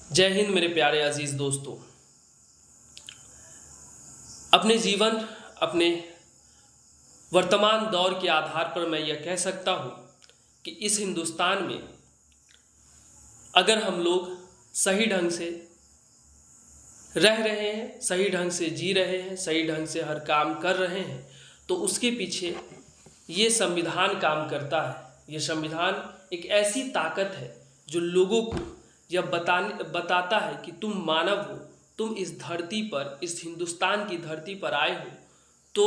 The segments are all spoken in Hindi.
जय हिंद मेरे प्यारे अजीज दोस्तों। अपने जीवन, अपने वर्तमान दौर के आधार पर मैं यह कह सकता हूँ कि इस हिंदुस्तान में अगर हम लोग सही ढंग से रह रहे हैं, सही ढंग से जी रहे हैं, सही ढंग से हर काम कर रहे हैं, तो उसके पीछे ये संविधान काम करता है। ये संविधान एक ऐसी ताकत है जो लोगों को यह बताता है कि तुम मानव हो, तुम इस धरती पर, इस हिंदुस्तान की धरती पर आए हो, तो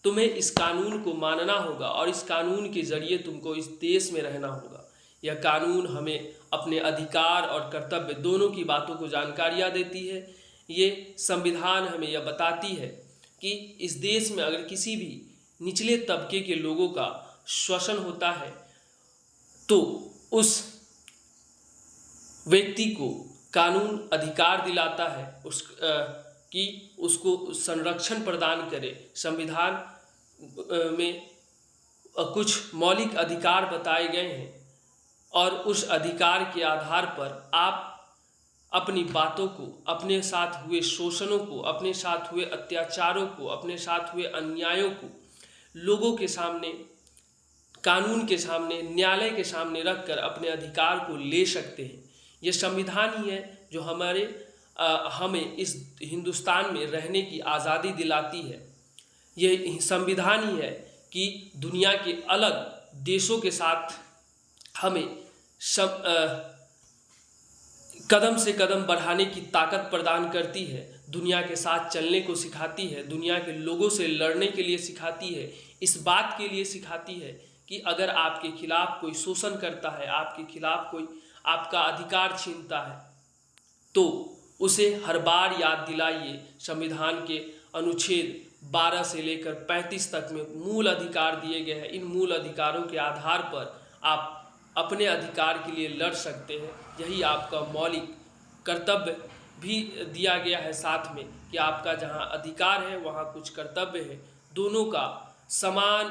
तुम्हें इस कानून को मानना होगा और इस कानून के जरिए तुमको इस देश में रहना होगा। यह कानून हमें अपने अधिकार और कर्तव्य दोनों की बातों को जानकारियाँ देती है। ये संविधान हमें यह बताती है कि इस देश में अगर किसी भी निचले तबके के लोगों का शोषण होता है तो उस व्यक्ति को कानून अधिकार दिलाता है कि उसको संरक्षण प्रदान करे। संविधान में कुछ मौलिक अधिकार बताए गए हैं और उस अधिकार के आधार पर आप अपनी बातों को, अपने साथ हुए शोषणों को, अपने साथ हुए अत्याचारों को, अपने साथ हुए अन्यायों को लोगों के सामने, कानून के सामने, न्यायालय के सामने रखकर अपने अधिकार को ले सकते हैं। ये संविधान ही है जो हमें इस हिंदुस्तान में रहने की आज़ादी दिलाती है। ये संविधान ही है कि दुनिया के अलग देशों के साथ हमें कदम से कदम बढ़ाने की ताकत प्रदान करती है, दुनिया के साथ चलने को सिखाती है, दुनिया के लोगों से लड़ने के लिए सिखाती है, इस बात के लिए सिखाती है कि अगर आपके खिलाफ कोई शोषण करता है, आपके खिलाफ कोई आपका अधिकार छीनता है, तो उसे हर बार याद दिलाइए। संविधान के अनुच्छेद 12 से लेकर 35 तक में मूल अधिकार दिए गए हैं। इन मूल अधिकारों के आधार पर आप अपने अधिकार के लिए लड़ सकते हैं। यही आपका मौलिक कर्तव्य भी दिया गया है साथ में कि आपका जहां अधिकार है वहां कुछ कर्तव्य है। दोनों का समान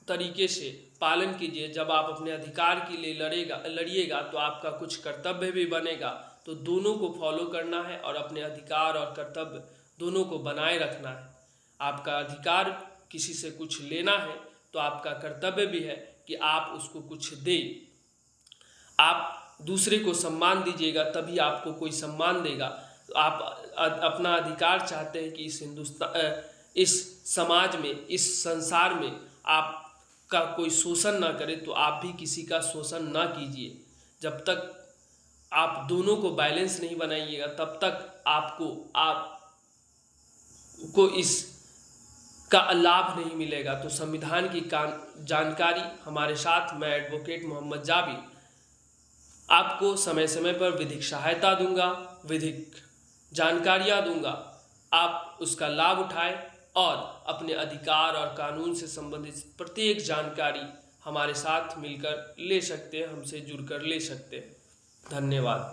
तरीके से पालन कीजिए। जब आप अपने अधिकार के लिए लड़िएगा तो आपका कुछ कर्तव्य भी बनेगा, तो दोनों को फॉलो करना है और अपने अधिकार और कर्तव्य दोनों को बनाए रखना है। आपका अधिकार किसी से कुछ लेना है तो आपका कर्तव्य भी है कि आप उसको कुछ दें। आप दूसरे को सम्मान दीजिएगा तभी आपको कोई सम्मान देगा। तो आप अपना अधिकार चाहते हैं कि इस समाज में, इस संसार में आपका कोई शोषण ना करे, तो आप भी किसी का शोषण ना कीजिए। जब तक आप दोनों को बैलेंस नहीं बनाइएगा तब तक आपको इस का लाभ नहीं मिलेगा। तो संविधान की जानकारी हमारे साथ, मैं एडवोकेट मोहम्मद जाबिर आपको समय समय पर विधिक सहायता दूंगा, विधिक जानकारियां दूंगा। आप उसका लाभ उठाएं और अपने अधिकार और कानून से संबंधित प्रत्येक जानकारी हमारे साथ मिलकर ले सकते हैं, हमसे जुड़कर ले सकते हैं। धन्यवाद।